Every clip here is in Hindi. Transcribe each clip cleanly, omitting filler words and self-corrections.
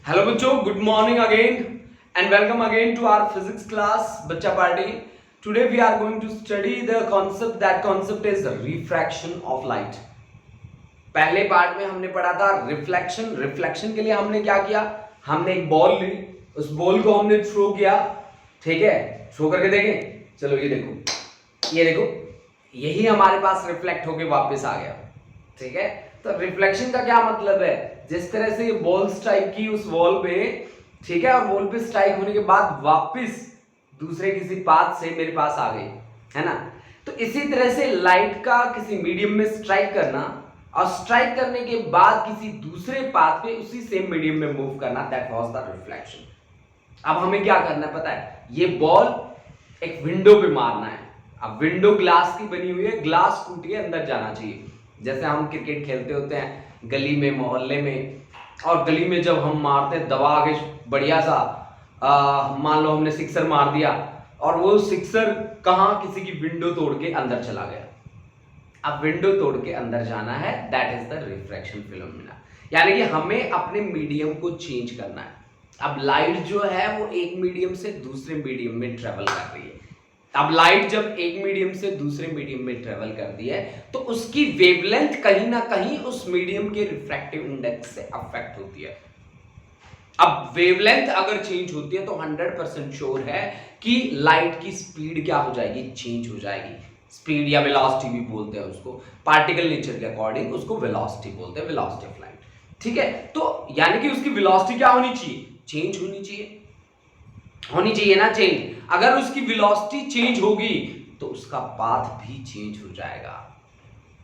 हेलो बच्चों, good morning again and welcome again to our physics class बच्चा party. Today we are going to study the concept, that concept is refraction of light. पहले पार्ट में हमने पढ़ा था रिफ्लेक्शन। रिफ्लेक्शन के लिए हमने क्या किया, हमने एक बॉल ली, उस बॉल को हमने थ्रो किया, ठीक है। थ्रो करके देखें, चलो ये देखो, ये देखो, यही हमारे पास रिफ्लेक्ट होके वापस आ गया, ठीक है। तो रिफ्लेक्शन का क्या मतलब है, जिस तरह से ये बॉल स्ट्राइक की उस वॉल पे, ठीक है, और वॉल पे स्ट्राइक होने के बाद वापस दूसरे किसी पाथ से मेरे पास आ गई, है ना। तो इसी तरह से लाइट का किसी मीडियम में स्ट्राइक करना और स्ट्राइक करने के बाद किसी दूसरे पाथ पे उसी सेम मीडियम में मूव करना, दैट वाज द रिफ्लेक्शन। अब हमें क्या करना है पता है, ये बॉल एक विंडो पे मारना है। अब विंडो ग्लास की बनी हुई है, ग्लास टूट के अंदर जाना चाहिए। जैसे हम क्रिकेट खेलते होते हैं गली में, मोहल्ले में, और गली में जब हम मारते हैं दबा के बढ़िया सा, मान लो हमने सिक्सर मार दिया और वो सिक्सर कहाँ, किसी की विंडो तोड़ के अंदर चला गया। अब विंडो तोड़ के अंदर जाना है, that is the refraction phenomena. यानी कि हमें अपने मीडियम को चेंज करना है। अब लाइट जो है वो एक मीडियम से दूसरे मीडियम में ट्रेवल कर रही है। अब लाइट जब एक मीडियम से दूसरे मीडियम में ट्रेवल करती है तो उसकी वेवलेंथ कहीं ना कहीं उस मीडियम के रिफ्रैक्टिव इंडेक्स से अफेक्ट होती है। अब वेवलेंथ अगर चेंज होती है तो 100% श्योर है कि लाइट की स्पीड क्या हो जाएगी, चेंज हो जाएगी। स्पीड या वेलोसिटी भी बोलते हैं उसको, पार्टिकल नेचर के अकॉर्डिंग उसको वेलोसिटी बोलते हैं, वेलोसिटी ऑफ लाइट, ठीक है। तो यानी कि उसकी वेलोसिटी क्या होनी चाहिए, चेंज होनी चाहिए ना, चेंज। अगर उसकी वेलोसिटी चेंज होगी तो उसका पाथ भी चेंज हो जाएगा,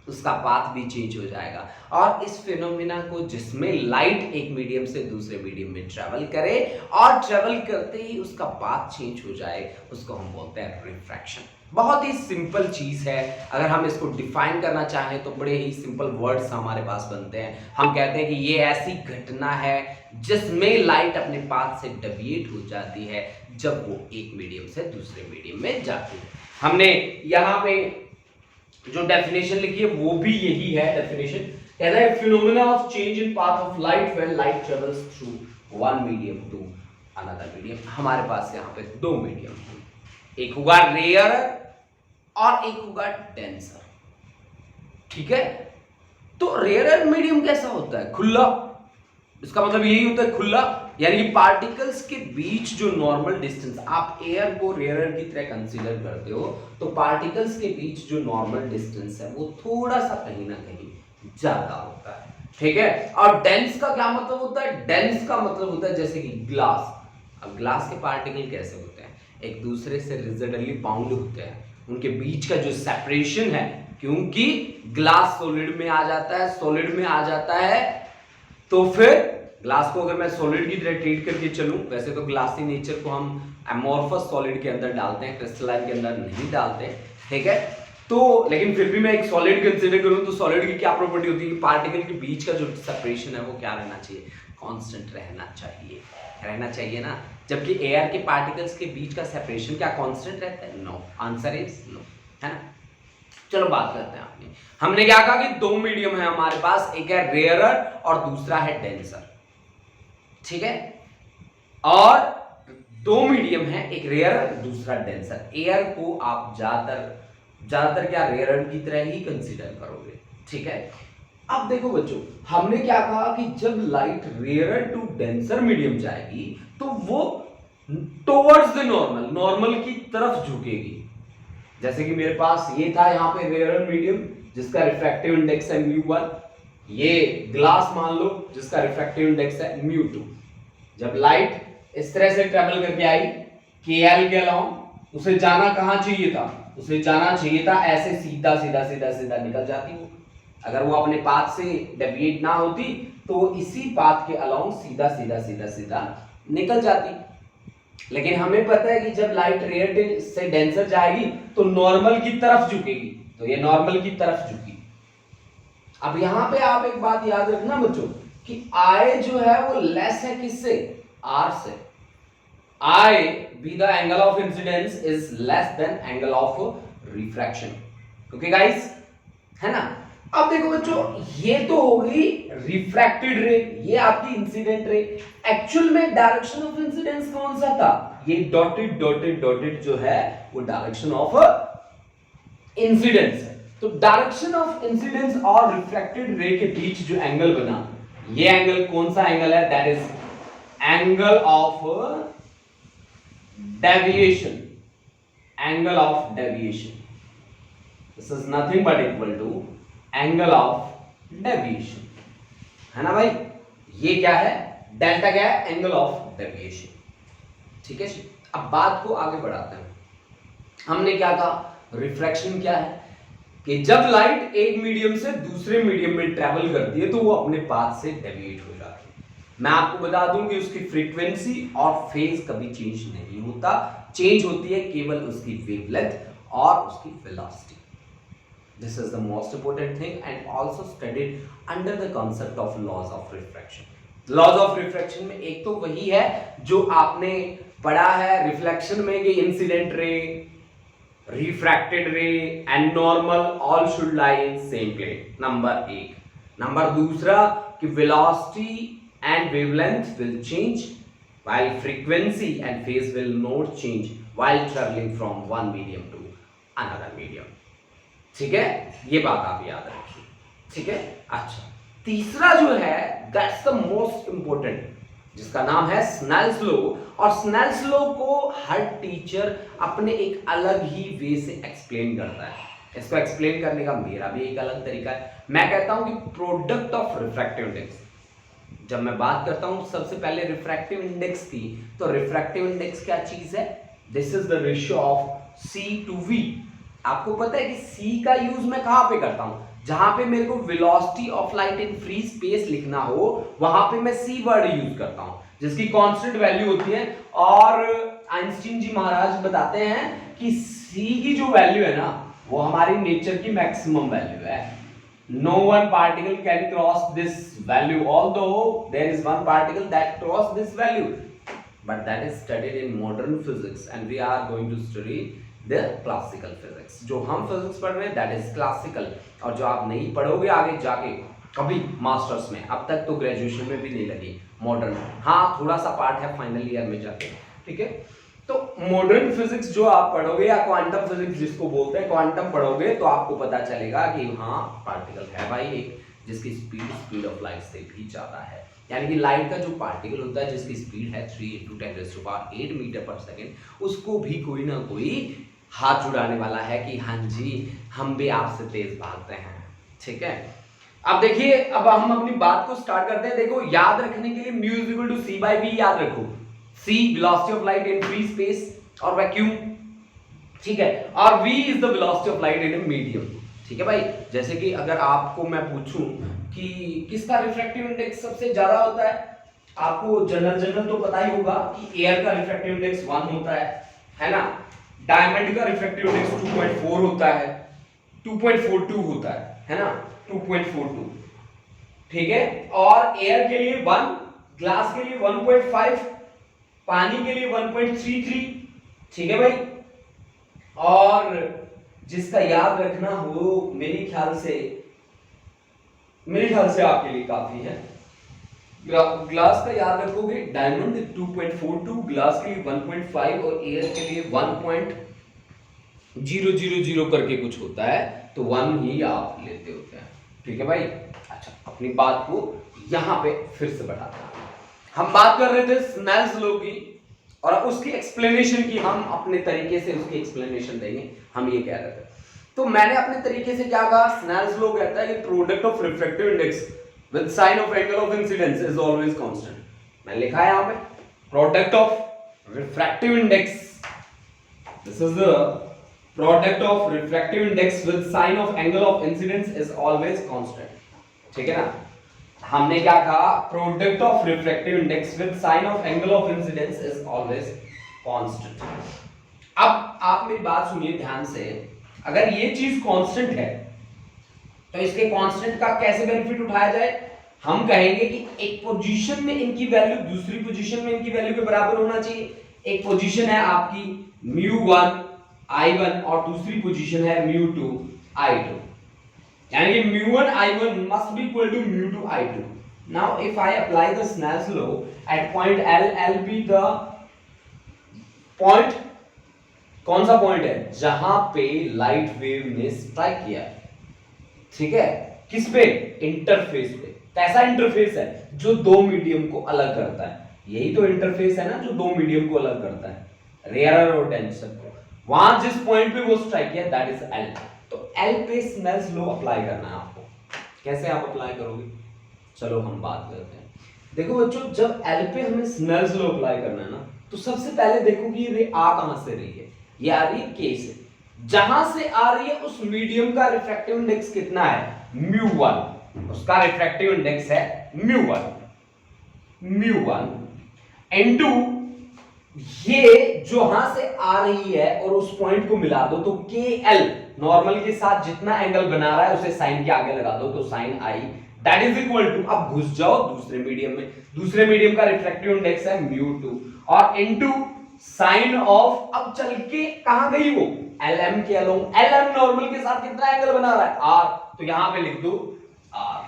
उसका पाथ भी चेंज हो जाएगा। और इस फिनोमिना को, जिसमें लाइट एक मीडियम से दूसरे मीडियम में ट्रेवल करे और ट्रेवल करते ही उसका पाथ चेंज हो जाए, उसको हम बोलते हैं रिफ्रैक्शन। बहुत ही सिंपल चीज है। अगर हम इसको डिफाइन करना चाहें तो बड़े ही सिंपल वर्ड्स हमारे पास बनते हैं। हम कहते हैं कि ये ऐसी घटना है जिसमें लाइट अपने पाथ से डेविएट हो जाती है जब वो एक मीडियम से दूसरे मीडियम में जाती है। हमने यहाँ पे जो डेफिनेशन लिखी है वो भी यही है। डेफिनेशन कहता है phenomena of change in path of light when light travels through one medium to another medium. हमारे पास यहाँ पे दो मीडियम हैं, एक होगा रेयर और एक होगा डेंसर, ठीक है। तो रेयर मीडियम कैसा होता है, खुला। इसका मतलब यही होता है खुला, यानी कि पार्टिकल्स के बीच जो नॉर्मल डिस्टेंस, आप एयर को रेयर की तरह कंसीडर करते हो तो पार्टिकल्स के बीच जो नॉर्मल डिस्टेंस है वो थोड़ा सा कहीं ना कहीं ज्यादा होता है, ठीक है। और डेंस का क्या मतलब होता है, डेंस का मतलब होता है जैसे कि ग्लास। अब ग्लास के पार्टिकल कैसे होते हैं, एक दूसरे से रिजिडली बाउंड होते हैं, उनके बीच का जो सेपरेशन है, क्योंकि ग्लास सॉलिड में आ जाता है, सॉलिड में आ जाता है तो फिर ग्लास को अगर मैं सॉलिड की तरह ट्रीट करके चलूं, वैसे तो ग्लासी नेचर को हम एमोर्फस सॉलिड के अंदर डालते हैं, क्रिस्टलाइन के अंदर नहीं डालते, ठीक है। तो लेकिन फिर भी मैं एक सॉलिड कंसीडर करूं तो सॉलिड की क्या प्रॉपर्टी होती है कि पार्टिकल के बीच का जो सेपरेशन है वो क्या रहना चाहिए, कांस्टेंट रहना चाहिए ना। जबकि एयर के पार्टिकल्स के बीच का सेपरेशन क्या कांस्टेंट रहता है, नो, आंसर इज नो, है ना। चलो बात करते हैं अपनी। हमने क्या कहा कि दो मीडियम है हमारे पास, एक है रेयरर और दूसरा है डेंसर, ठीक है। और दो मीडियम है, एक रेयर दूसरा डेंसर। एयर को आप ज्यादातर क्या रेयर की तरह ही कंसीडर करोगे, ठीक है। अब देखो बच्चों, हमने क्या कहा कि जब light rare to denser medium जाएगी तो वो टुवर्ड्स द नॉर्मल की तरफ झुकेगी। जैसे कि मेरे पास ये था यहाँ पे रेयर मीडियम जिसका रिफ्रैक्टिव इंडेक्स है μ1, ये ग्लास मान लो जिसका रिफ्रैक्टिव इंडेक्स है μ2। जब लाइट इस तरह से ट्रेवल करके आई KL के अलाउंग, उसे जाना कहाँ चाहिए था, उसे जाना चाहिए था ऐसे सीधा सीधा सीधा सीधा निकल जाती वो। अगर वो अपने पाथ से डेविएट ना होती तो इसी पाथ के अलाउंग सीधा सीधा सीधा सीधा निकल जाती। लेकिन हमें पता है कि जब लाइट रेयर से डेंसर जाएगी तो नॉर्मल की तरफ झुकेगी, तो ये नॉर्मल की तरफ झुकी। अब यहां पे आप एक बात याद रखना बच्चों कि I जो है वो लेस है किससे, R से। I be the angle of incidence is less than angle of refraction, okay guys, है ना। अब देखो बच्चों, ये तो हो गई रिफ्रैक्टेड रे, ये आपकी इंसिडेंट रे। एक्चुअल में डायरेक्शन ऑफ इंसिडेंस कौन सा था? ये डॉटेड डॉटेड डॉटेड जो है वो डायरेक्शन ऑफ इंसिडेंस है। तो डायरेक्शन ऑफ इंसिडेंस और रिफ्रैक्टेड रे के बीच जो एंगल बना, ये एंगल कौन सा एंगल है? That is angle of deviation, angle of deviation. This is nothing but equal to angle of deviation, है ना भाई? ये क्या है? डेल्टा क्या है? Angle of deviation. ठीक है जी, अब बात को आगे बढ़ाते हैं। हमने क्या कहा? रिफ्रैक्शन क्या है कि जब लाइट एक मीडियम से दूसरे मीडियम में ट्रेवल करती है तो वो अपने पाथ से डेविएट हो जाती है। मैं आपको बता दूं कि उसकी फ्रीक्वेंसी और फेज कभी चेंज नहीं होता, चेंज होती है केवल उसकी वेवलेंथ और उसकी velocity. This is the most important thing and also studied under the concept of laws of refraction. Laws of refraction में एक तो वही है जो आपने पढ़ा है रिफ्लेक्शन में कि incident ray, refracted ray and normal all should lie in same plane, number एक। नंबर दूसरा कि velocity and wavelength will change while frequency and phase will not change while traveling from one medium to another medium. ठीक है, ये बात आप याद रखिए। ठीक है, अच्छा, तीसरा जो है दैट्स द मोस्ट इंपोर्टेंट, जिसका नाम है स्नेल्स लॉ। और स्नेल्स लॉ को हर टीचर अपने एक अलग ही वे से एक्सप्लेन करता है। इसको एक्सप्लेन करने का मेरा भी एक अलग तरीका है। मैं कहता हूं कि प्रोडक्ट ऑफ रिफ्रैक्टिव इंडेक्स, जब मैं बात करता हूं सबसे पहले रिफ्रैक्टिव इंडेक्स की, तो रिफ्रैक्टिव इंडेक्स क्या चीज है? This is the ratio of c to v. आपको पता है कि C का यूज मैं कहां पे करता हूं? जहां पे मेरे को velocity of light in free space लिखना हो वहां पे मैं C वर्ड यूज करता हूं, जिसकी कांस्टेंट वैल्यू होती है। और आइंस्टीन जी महाराज बताते हैं कि C की जो वैल्यू है ना वो हमारी नेचर की मैक्सिमम वैल्यू है। No one particle can cross this value, although there is one particle that cross this value, but that is studied in modern physics and we are going to study the classical physics. जो हम फिजिक्स पढ़ रहे हैं दैट इज क्लासिकल, और जो आप नहीं पढ़ोगे आगे जाके कभी मास्टर्स में, अब तक तो ग्रेजुएशन में भी नहीं लगी मॉडर्न, हाँ थोड़ा सा पार्ट है फाइनल ईयर में जाके। ठीक है, तो मॉडर्न फिजिक्स जो आप पढ़ोगे या क्वांटम फिजिक्स जिसको बोलते हैं, क्वांटम पढ़ोगे तो आपको पता चलेगा कि हाँ पार्टिकल है भाई एक, जिसकी स्पीड ऑफ लाइट से भी ज्यादा है। यानी कि लाइट का जो पार्टिकल होता है जिसकी स्पीड है 3 × 10⁸ मीटर पर सेकेंड, उसको भी कोई ना कोई हाथ जुड़ाने वाला है कि हाँ जी हम भी आपसे तेज भागते हैं। ठीक है, अब देखिए, अब हम अपनी बात को स्टार्ट करते हैं। देखो, याद रखने के लिए mu is equal to C by V याद रखो। C velocity of light in free space और वैक्यूम, ठीक है, और V is the velocity of light in a medium. ठीक है भाई, जैसे कि अगर आपको मैं पूछूं कि किसका रिफ्रैक्टिव इंडेक्स सबसे ज्यादा होता है, आपको जनरल तो पता ही होगा कि एयर का रिफ्रैक्टिव इंडेक्स 1 होता है ना। डायमंड का रिफ्रैक्टिव इंडेक्स 2.4 होता है, 2.42 होता है ना, 2.42। ठीक है, और एयर के लिए 1, ग्लास के लिए 1.5, पानी के लिए 1.33। ठीक है भाई, और जिसका याद रखना हो मेरे ख्याल से आपके लिए काफी है। ग्लास का याद रखोगे, डायमंड 2.42, ग्लास के लिए 1.5 और एयर के लिए 1.000 करके कुछ होता है, तो 1 ही आप लेते होते हैं। ठीक है भाई, अच्छा, अपनी बात को यहां पे फिर से बढ़ाते हैं। हम बात कर रहे थे स्नेल्स लॉ की और उसकी एक्सप्लेनेशन की, हम अपने तरीके से उसकी एक्सप्लेनेशन देंगे। हम ये कह रहे थे, तो मैंने अपने तरीके से क्या कहा, स्नेल्स लॉ कहता है कि product of refractive index with sign of angle of incidence is always constant. मैंने लिखा है यहाँ पे product of refractive index, this is the product of refractive index with sign of angle of incidence is always constant. ठीक है ना, हमने क्या कहा, product of refractive index with sign of angle of incidence is always constant. अब आप मेरी बात सुनिए ध्यान से, अगर ये चीज कांस्टेंट है तो इसके कांस्टेंट का कैसे बेनिफिट उठाया जाए? हम कहेंगे कि एक पोजीशन में इनकी वैल्यू दूसरी पोजीशन में इनकी वैल्यू के बराबर होना चाहिए। एक पोजीशन है आपकी μ1 I1 और दूसरी पोजीशन है μ2 I2। यानी कि mu1 I1 must be equal to mu2 I2. Now if I apply the Snell's law at point L be the point, कौन सा पॉइंट है जहां पे लाइट वेव ने स्ट्राइक किया, ठीक है, किस पे, इंटरफेस पे। कैसा इंटरफेस है, जो दो मीडियम को अलग करता है, यही तो इंटरफेस है ना जो दो मीडियम को अलग करता है, रेयर और डेंसर को। वहां जिस पॉइंट पे वो स्ट्राइक किया दैट इज एल। तो एल पे स्नेल्स लॉ अप्लाई करना है आपको। कैसे आप अप्लाई करोगे, चलो हम बात करते हैं। देखो बच्चों, जब एल पे हमें स्नेल्स लॉ अप्लाई करना है ना, तो सबसे पहले देखो कि ये आ कहां से रही है, ये आ रही है के से। जहां से आ रही है उस मीडियम का रिफ्रैक्टिव इंडेक्स कितना है, mu1, उसका रिफ्रैक्टिव इंडेक्स है mu1 इनटू ये जहां से आ रही है और उस पॉइंट को मिला दो, तो के एल नॉर्मल के साथ जितना एंगल बना रहा है उसे साइन के आगे लगा दो, तो sine i that is equal to, अब घुस जाओ दूसरे मीडियम में, दूसरे मीडियम का रिफ्रैक्टिव इंडेक्स है mu2 और इनटू साइन ऑफ, अब चल के कहां गई वो, lm के अलोंग, lm नॉर्मल के साथ कितना एंगल बना रहा है r, तो यहां पे लिख दो r।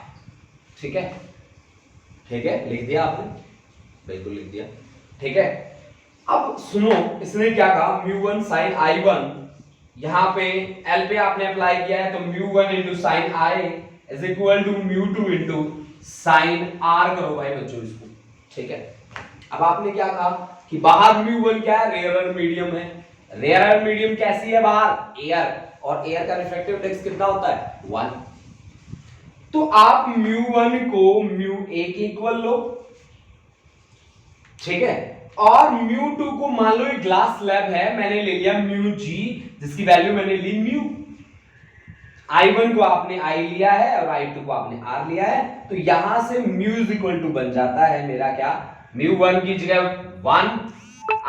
ठीक है, ठीक है, लिख दिया आपने, बिल्कुल लिख दिया, ठीक है। अब सुनो, इसने क्या कहा, mu1 sin i1, यहां पे l पे आपने अप्लाई किया है, तो mu1 into sin i is equal to mu2 into sin r करो भाई बच्चों इसको, ठीक है। अब आपने क्या कहा कि बाहर mu1 क्या है, रेयरर मीडियम है, रेयरर मीडियम कैसी है बाहर, एयर, और एयर का रिफ्रैक्टिव इंडेक्स कितना होता है 1। तो आप mu1 को mu1 के इक्वल लो, ठीक है, और mu2 को मान लो एक ग्लास स्लैब है, मैंने ले लिया μg जिसकी वैल्यू मैंने ली mu, i1 को आपने i लिया है और i2 को आपने r लिया है, तो यहां से mu इज इक्वल टू बन जाता है मेरा क्या, mu1 की जगह 1,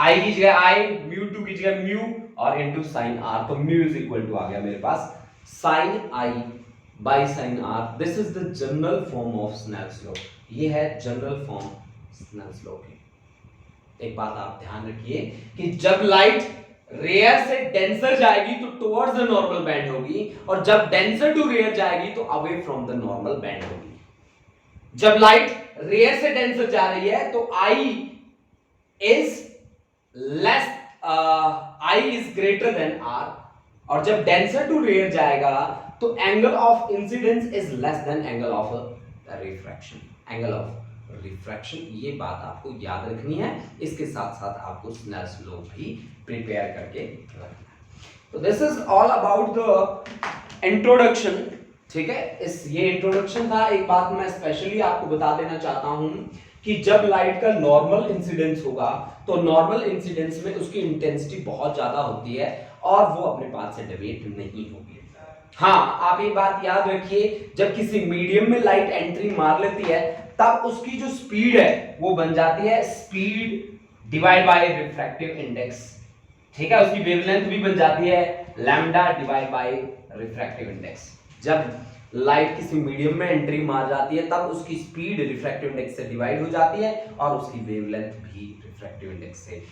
i की जगह i, mu2 की जगह mu और इनटू sin r, तो mu इज इक्वल टू आ गया मेरे पास sin i by sin r। This is the general form of Snell's law, ये है जनरल फॉर्म स्नेल्स लॉ की। एक बात आप ध्यान रखिए कि जब लाइट रेयर से डेंसर जाएगी तो टुवर्ड्स द नॉर्मल बैंड होगी, और जब डेंसर टू रेयर जाएगी तो away from the normal band होगी। जब लाइट रेयर से डेंसर जा रही है तो I is less, I is greater than R, और जब डेंसर टू रेयर जाएगा तो angle of incidence is less than angle of refraction, angle of refraction. ये बात आपको याद रखनी है, इसके साथ साथ आपको स्नेल्स लॉ भी प्रिपेयर करके रखना है। तो this is all about the introduction, ठीक है। इस ये इंट्रोडक्शन था। एक बात मैं स्पेशली आपको बता देना चाहता हूं कि जब लाइट का नॉर्मल इंसिडेंस होगा तो नॉर्मल इंसिडेंस में उसकी इंटेंसिटी बहुत ज्यादा होती है और वो अपने पास से डेविएट नहीं होगी। हाँ, आप ये बात याद रखिए, जब किसी मीडियम में लाइट एंट्री मार लेती है तब उसकी जो स्पीड है वो बन जाती है speed divide by refractive index, ठीक है। उसकी वेवलेंथ भी बन जाती है lambda divide bye refractive index. जब लाइट किसी मीडियम में एंट्री मार जाती है तब उसकी स्पीड रिफ्रैक्टिव इंडेक्स से डिवाइड हो जाती है और उसकी वेवलेंथ भी रिफ्रैक्टिव इंडेक्स से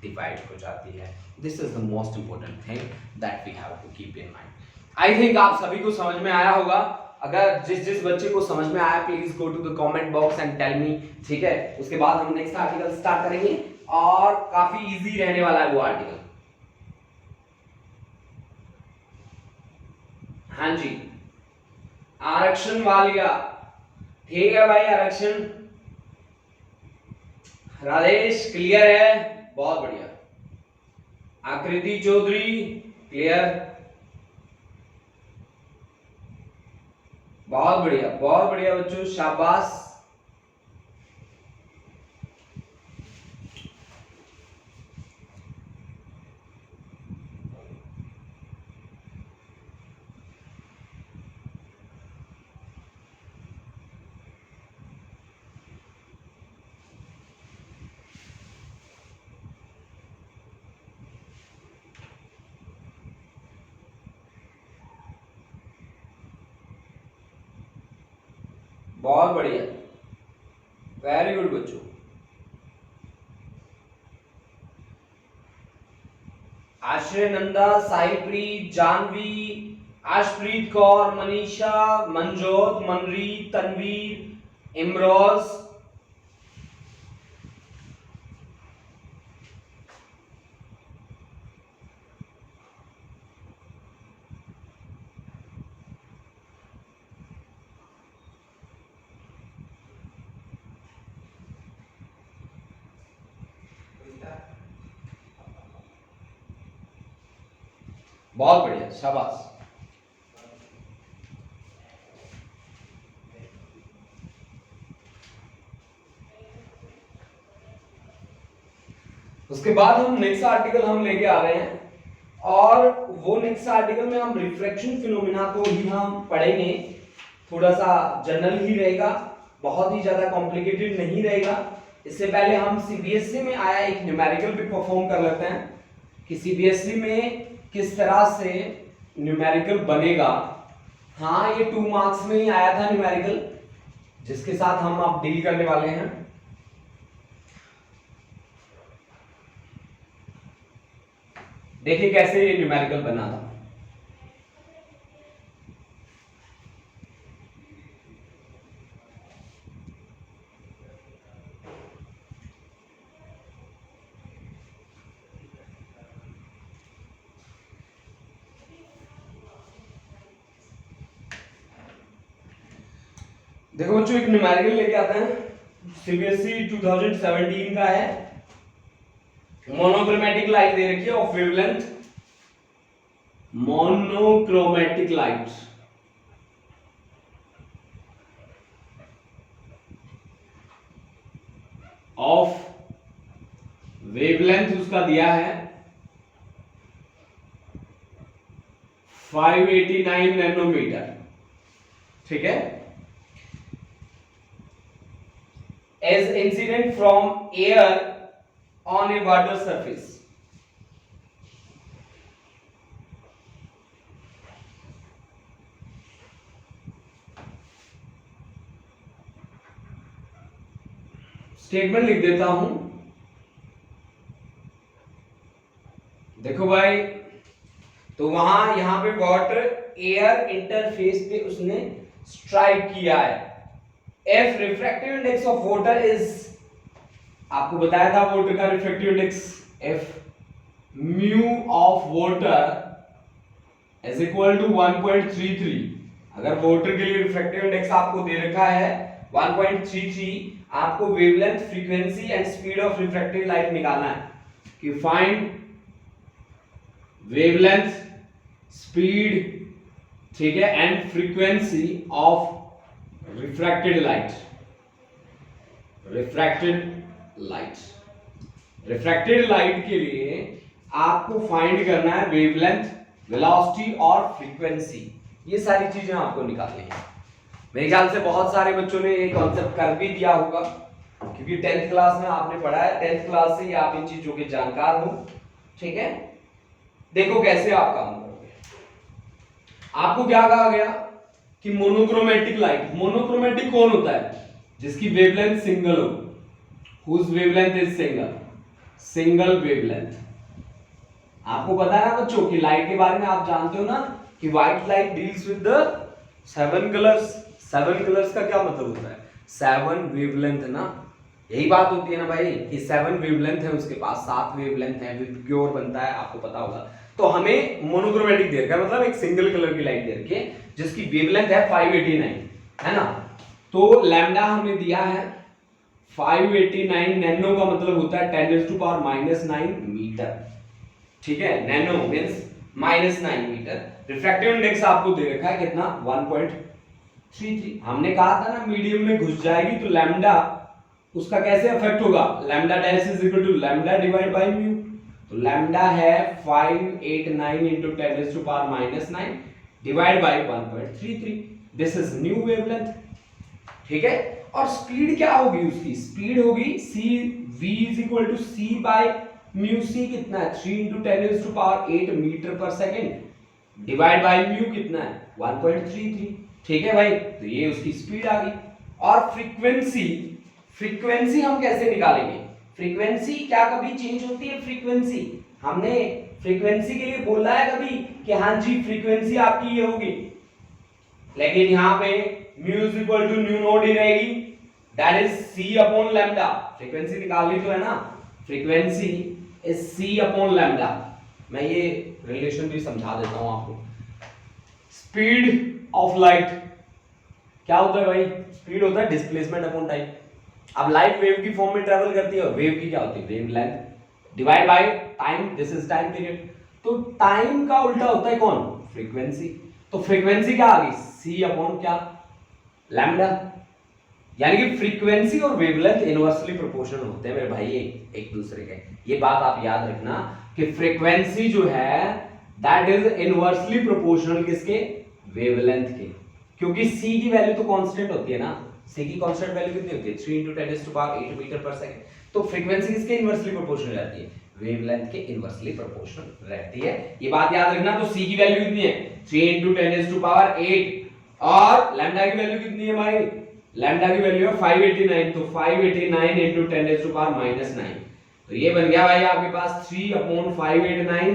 डिवाइड हो जाती है। This is the most important thing that we have to keep in mind. I think आप सभी को समझ में आया होगा। अगर जिस बच्चे को समझ में आया please go to the comment box and tell me, ठीक है। उसके बाद हम नेक्स्ट आर्टिकल स्टार्ट करेंगे और काफी इजी रहने वाला है वो आर्टिकल। हाँ जी, आरक्षण वालिया, ठीक है भाई, आरक्षण राजेश क्लियर है, बहुत बढ़िया। आकृति चौधरी क्लियर, बहुत बढ़िया बच्चों, शाबाश। बहुत बढ़िया, वेरी गुड बच्चों। आश्रय नंदा, साहिप्री, जानवी, आशप्रीत कौर, मनीषा, मनजोत, मनरीत, तनवीर, इमरोज, बहुत बढ़िया, शाबाश। उसके बाद हम नेक्स्ट आर्टिकल हम लेके आ रहे हैं, और वो नेक्स्ट आर्टिकल में हम रिफ्रैक्शन फिनोमेना को ही हम पढ़ेंगे। थोड़ा सा जनरल ही रहेगा, बहुत ही ज्यादा कॉम्प्लिकेटेड नहीं रहेगा। इससे पहले हम सीबीएसई में आया एक न्यूमेरिकल भी परफॉर्म कर लेते हैं कि सीबीएसई में किस तरह से न्यूमेरिकल बनेगा। हाँ, ये 2 मार्क्स में ही आया था न्यूमेरिकल, जिसके साथ हम अब डील करने वाले हैं। देखिए कैसे ये न्यूमेरिकल बना था। देखो बच्चों, एक न्यूमेरिकल लेके आते हैं, सीबीएसई 2017 का है। मोनोक्रोमेटिक लाइट दे रखी है of wavelength, monochromatic light of wavelength उसका दिया है 589 नैनोमीटर। ठीक है, as incident from air on a water surface। Statement लिख देता हूं। देखो भाई, तो वहां यहां पे वाटर एयर इंटरफेस पे उसने स्ट्राइक किया है। F refractive index of water is, आपको बताया था वाटर का refractive index F mu of water is equal to 1.33। अगर वाटर के लिए रिफ्रैक्टिव इंडेक्स आपको दे रखा है 1.33, आपको wavelength, frequency and speed of refracted light निकालना है कि फाइंड वेवलेंथ, स्पीड, ठीक है, and frequency of refracted light. Refracted light के लिए आपको फाइंड करना है वेवलेंथ, वेलोसिटी और फ्रीक्वेंसी। ये सारी चीजें आपको निकालनी है। मेरे ख्याल से बहुत सारे बच्चों ने ये कॉन्सेप्ट कर भी दिया होगा, क्योंकि 10th क्लास में आपने पढ़ा है, 10th क्लास से ही आप इन चीजों के जानकार हो। ठीक है, देखो कैसे आप काम करोगे। आपको क्या कहा गया कि मोनोक्रोमेटिक लाइट, मोनोक्रोमेटिक कौन होता है? जिसकी वेवलेंथ सिंगल हो, whose wavelength is single wavelength. आपको पता है ना बच्चों कि लाइट के बारे में आप जानते हो ना कि white light deals with the 7 colours. 7 colours का क्या मतलब होता है? 7 वेवलेंथ ना, यही बात होती है ना भाई कि 7 वेवलेंथ है उसके पास, 7 वेवलेंथ है, प्योर बनता है, आपको पता होगा। तो हमें मोनोक्रोमेटिक दे रखा है, मतलब एक सिंगल कलर की लाइट दे रखी है जिसकी वेवलेंथ है 589, है ना। तो लैम्डा हमने दिया है 589, नैनो का मतलब होता है 10⁻⁻9 मीटर। ठीक है, nano means -9 metre. Refractive index आपको दे रखा है कितना? 1.33। हमने कहा था ना मीडियम में घुस जाएगी तो लैम्डा उसका कैसे इफेक्ट होगा? Lambda dash is equal to lambda divide by mu. तो लैम्डा है 589 into 10⁻⁻9 divide by 1.33। This is new wavelength. ठीक है, और स्पीड क्या होगी उसकी? स्पीड होगी c v is equal to c by mu. c कितना है? 3 into 10⁸ metre per second divide by mu कितना है? 1.33। ठीक है भाई, तो ये उसकी स्पीड आ गई। और फ्रीक्वेंसी हम कैसे निकालेंगे? फ्रीक्वेंसी क्या कभी चेंज होती है? फ्रीक्वेंसी हमने फ्रीक्वेंसी के लिए बोला है कभी कि हाँ जी फ्रीक्वेंसी आपकी ये होगी, लेकिन यहाँ पे mu is equal to nu node ही रहेगी, that is C upon lambda. Frequency निकालनी तो है ना, frequency is C upon lambda. मैं ये रिलेशन भी समझा देता हूं आपको। स्पीड ऑफ लाइट क्या होता है भाई? स्पीड होता है डिस्प्लेसमेंट अपॉन टाइम। अब लाइट वेव की फॉर्म में ट्रेवल करती है, वेव की क्या होती है? Wave length divide by time, this is time period. तो टाइम का उल्टा होता है कौन? फ्रीक्वेंसी। तो फ्रीक्वेंसी क्या आ गई? सी अपॉन क्या? लैम्डा। यानी कि फ्रीक्वेंसी और वेवलेंथ इनवर्सली प्रोपोर्शनल होते हैं मेरे भाई एक दूसरे के। ये बात आप याद रखना कि फ्रीक्वेंसी जो है दैट इज इनवर्सली प्रोपोर्शनल किसके? वेवलेंथ के। क्योंकि c की वैल्यू तो कांस्टेंट होती है ना, c की कांस्टेंट वैल्यू कितनी होती है? 3 × 10⁸ मीटर पर सेकंड। तो फ्रीक्वेंसी किसके इनवर्सली प्रोपोर्शनल रहती है? वेवलेंथ के इनवर्सली प्रोपोर्शनल रहती है। ये बात याद रखना। तो c की वैल्यू कितनी है? 3 × 10⁸ और लैम्डा की वैल्यू कितनी है भाई? लैम्डा की वैल्यू है 589। तो 589 × 10⁻⁹ तो ये बन गया भाई आपके पास 3/589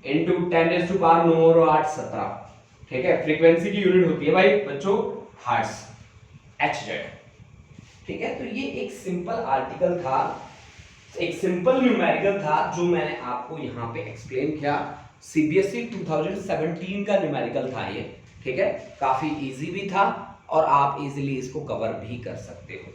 × 10⁻⁸ 17। ठीक है, फ्रीक्वेंसी की यूनिट होती है भाई बच्चों हर्ट्ज, hz। ठीक है, तो ये एक सिंपल आर्टिकल था, एक सिंपल न्यूमेरिकल था जो मैंने आपको यहाँ पे एक्सप्लेन किया। सीबीएसई 2017 का न्यूमेरिकल था ये। ठीक है, काफी इजी भी था और आप इजीली इसको कवर भी कर सकते हो।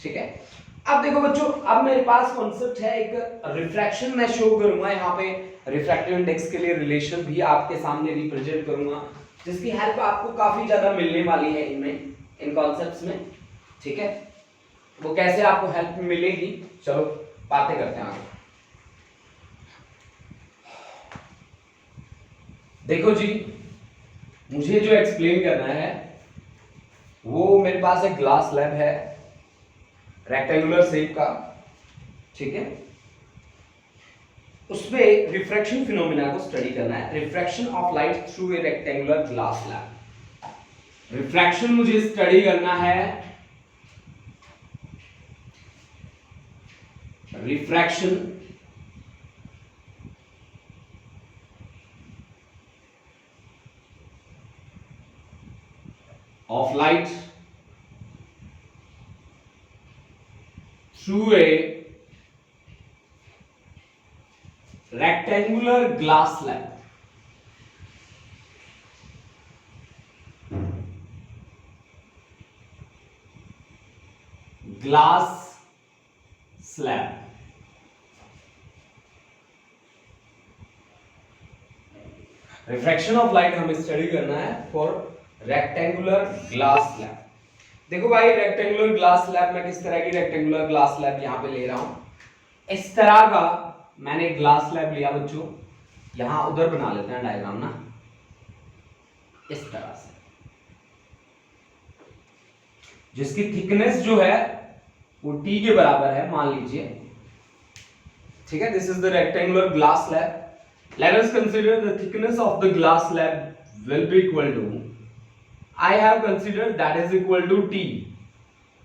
ठीक है, अब देखो बच्चों, अब मेरे पास कॉन्सेप्ट है एक रिफ्रैक्शन मैं शो करूंगा यहाँ पे, रिफ्रैक्टिव इंडेक्स के लिए रिलेशन भी आपके सामने रिप्रेजेंट करूंगा, जिसकी हेल्प आपको काफी ज्यादा मिलने वाली है इनमें, इन कॉन्सेप्ट्स में। ठीक है, वो कैसे आपको हेल्प मिलेगी, चलो बातें करते हैं आगे। देखो जी, मुझे जो एक्सप्लेन करना है वो मेरे पास एक ग्लास स्लैब है रेक्टेंगुलर शेप का। ठीक है, उसमें रिफ्रैक्शन फिनोमेना को स्टडी करना है, refraction of light through a rectangular glass slab. Refraction मुझे स्टडी करना है, refraction of light through a rectangular glass slab. Glass slab. Refraction of light हमें स्टडी करना है फॉर रेक्टेंगुलर ग्लास स्लैब। देखो भाई, रेक्टेंगुलर ग्लास स्लैब में किस तरह की रेक्टेंगुलर ग्लास स्लैब यहां पे ले रहा हूं। इस तरह का मैंने ग्लास स्लैब लिया बच्चों, यहां उधर बना लेते हैं डायग्राम ना, इस तरह से, जिसकी थिकनेस जो है वो t के बराबर है मान लीजिए। ठीक है, this is the rectangular glass slab. Let us consider the thickness of the glass slab will be equal to, I have considered that is equal to t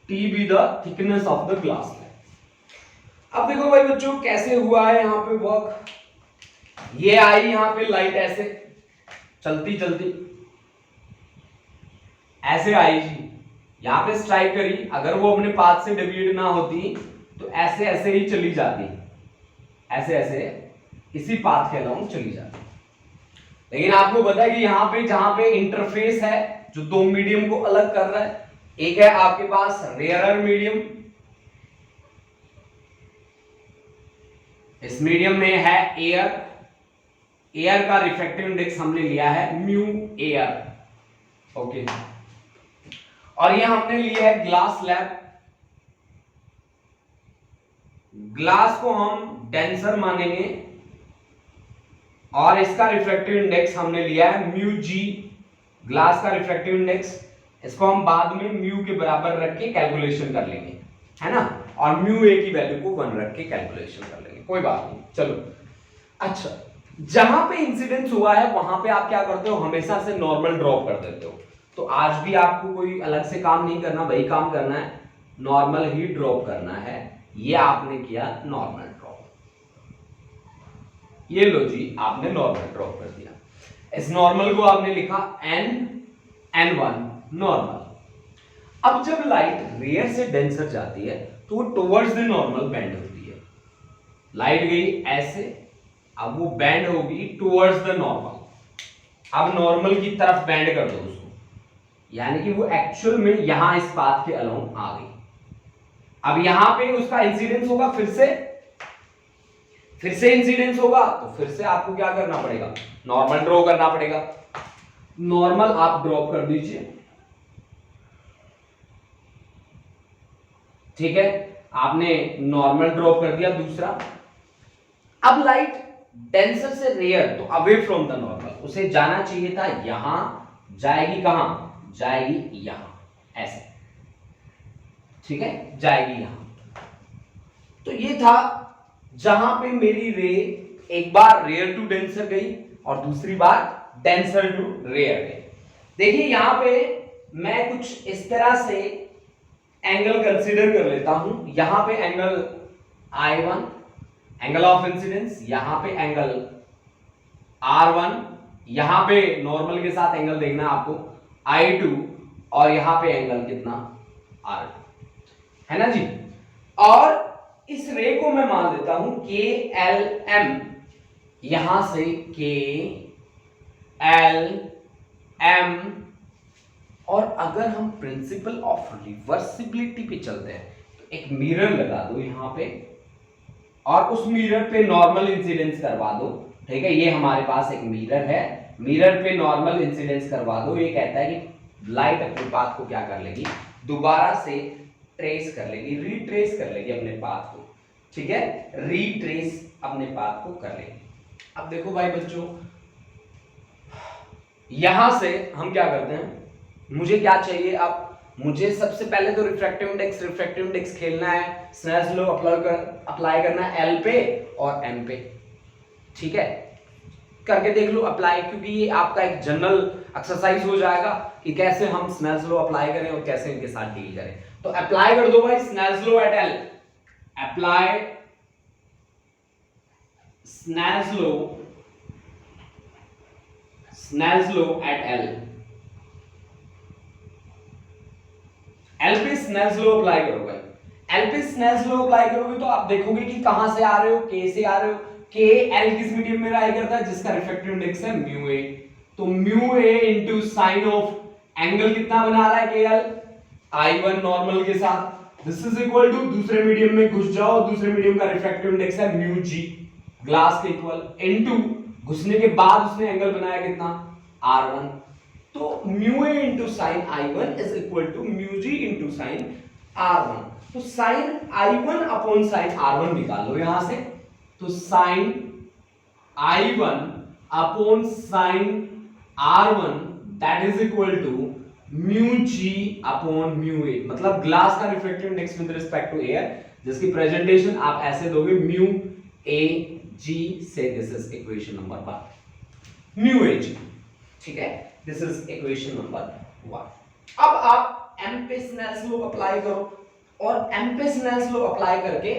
be the thickness of the glass slab। अब देखो भाई बच्चों कैसे हुआ है यहाँ पे वर्क। ये आई यहाँ पे लाइट ऐसे चलती चलती ऐसे आई जी, यहाँ पे स्ट्राइक करी, अगर वो अपने पाथ से डेविएट ना होती तो ऐसे ऐसे ही चली जाती, ऐसे ऐसे इसी पाथ के अलाउंग चली जाती। लेकिन आपको पता है कि यहाँ पे जहां पे इंटरफेस है जो दो मीडियम को अलग कर रहा है, एक है आपके पास रेयरर मीडियम, इस मीडियम में है एयर, एयर का रिफ्रैक्टिव इंडेक्स हमने लिया है म्यू एयर। ओके, और ये हमने लिया है ग्लास स्लैब, ग्लास को हम डेंसर मानेंगे और इसका रिफ्रैक्टिव इंडेक्स हमने लिया है म्यू जी, ग्लास का रिफ्रैक्टिव इंडेक्स, इसको हम बाद में म्यू के बराबर रख के कैलकुलेशन कर लेंगे, है ना, और म्यू ए की वैल्यू को 1 रख के कैलकुलेशन कर लेंगे, कोई बात नहीं। चलो, अच्छा, जहां पे इंसिडेंस हुआ है वहां पे आप क्या करते हो, हमेशा से नॉर्मल ड्रॉप कर देते हो। तो आज भी आपको कोई अलग से काम नहीं करना, वही काम करना है, नॉर्मल ही ड्रॉप करना है। ये आपने किया नॉर्मल ड्रॉप। ये लो जी, आपने नॉर्मल ड्रॉप कर दिया। इस नॉर्मल को आपने लिखा n1 नॉर्मल। अब जब लाइट रेयर से डेंसर जाती है तो वो टुवर्ड्स द नॉर्मल बेंड होती है। लाइट गई ऐसे, अब वो बेंड होगी टुवर्ड्स द नॉर्मल। अब नॉर्मल की तरफ बेंड कर दो उसको, यानी कि वो एक्चुअल में यहां इस पाथ के अलोंग आ गई। अब यहां पे उसका इंसिडेंस होगा, फिर से इंसिडेंस होगा, तो फिर से आपको क्या करना पड़ेगा, नॉर्मल ड्रॉ करना पड़ेगा। नॉर्मल आप ड्रॉप कर दीजिए, ठीक है, आपने नॉर्मल ड्रॉप कर दिया। दूसरा, अब लाइट डेंसर से रेयर, तो अवे फ्रॉम द नॉर्मल, उसे जाना चाहिए था यहां, जाएगी कहां, जाएगी यहां, ऐसे, ठीक है, जाएगी यहां। तो ये था जहां पे मेरी रे एक बार रेयर टू डेंसर गई और दूसरी बार डेंसर टू रेयर गई। देखिए यहां पे मैं कुछ इस तरह से एंगल कंसीडर कर लेता हूं। यहां पे angle I1 angle of incidence, यहां पे एंगल R1, यहां पे नॉर्मल के साथ एंगल देखना आपको I2, और यहां पे एंगल कितना R2, है ना जी। और इस रे को मैं मान लेता हूं KLM, यहां से KLM। और अगर हम प्रिंसिपल ऑफ रिवर्सिबिलिटी पे चलते हैं तो एक मिरर लगा दो यहां पे, और उस मिरर पे नॉर्मल इंसिडेंस करवा दो, ठीक है। ये हमारे पास एक मिरर है, मिरर पे नॉर्मल इंसिडेंस करवा दो। ये कहता है कि लाइट अपने पाथ को क्या कर लेगी, दोबारा से ट्रेस कर लेगी, रीट्रेस कर लेगी अपने पाथ को, ठीक है, रीट्रेस अपने पाथ को कर लेगी। अब देखो भाई बच्चों, यहां से हम क्या करते हैं, मुझे क्या चाहिए, अब मुझे सबसे पहले तो रिफ्रैक्टिव इंडेक्स खेलना है, स्नेल्स लॉ अप्लाई करना है L पे और M पे, ठीक है। करके देख लो अप्लाई, क्योंकि ये आपका एक जनरल एक्सरसाइज हो जाएगा कि कैसे हम स्नेल्स लॉ अप्लाई करें और कैसे इनके साथ डील करें। तो अप्लाई कर दो भाई Snell's law at L, apply Snell's law at L। L पे स्नेल्स लॉ अप्लाई करो भाई, L पे स्नेल्स लॉ अप्लाई करोगे तो आप देखोगे कि कहां से आ रहे हो, K से आ रहे हो। K L किस मीडियम में राइज करता है, जिसका रिफ्रैक्टिव इंडेक्स है म्यू ए। तो mu A into sine of angle कितना बना रहा है KL, I1 नॉर्मल के साथ, दिस इज इक्वल टू दूसरे मीडियम में घुस जाओ, दूसरे मीडियम का रिफ्रैक्टिव इंडेक्स है म्यू जी, ग्लास के इक्वल, इनटू घुसने के बाद उसने एंगल बनाया कितना, R1। तो mu A into sine I1 is equal to mu ji into sine R1। तो sine I1 upon sine R1 निकाल लो यहां से, तो sine I1 upon sine R1 that is equal to mu G upon mu A, मतलब ग्लास का refractive index with respect to air, जिसकी प्रेजेंटेशन आप ऐसे दोगे म्यू ए जी से, this is equation number 1, mu A G, ठीक है, दिस इज इक्वेशन नंबर 1। अब आप एम पे स्नेल्स लॉ अप्लाई करो, और एम पे स्नेल्स लॉ अप्लाई करके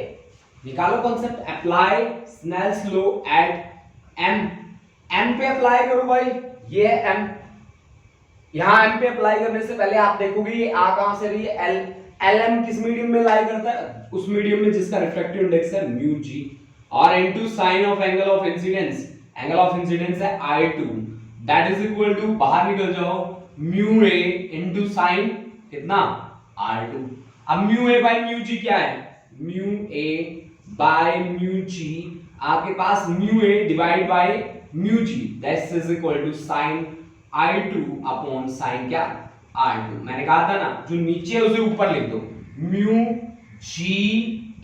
निकालो concept, apply Snell's law at M. M पे अप्लाई करो भाई, ये है एम। यहां एम पे अप्लाई करने से पहले आप देखोगे ये आ कहां से रही है, एल। एल एम किस मीडियम में लाई करता है, उस मीडियम में जिसका रिफ्रैक्टिव इंडेक्स है म्यू जी, और into sine of angle of incidence, angle of incidence है I2, that is equal to, बाहर निकल जाओ, म्यू ए इनटू साइन कितना R2। अब mu A by mu G क्या है, mu A by mu G, आपके पास mu A divide by mu G, that is equal to sine I2 upon sine क्या R2। मैंने कहा था ना, जो नीचे है उसे ऊपर लिख दो, म्यू जी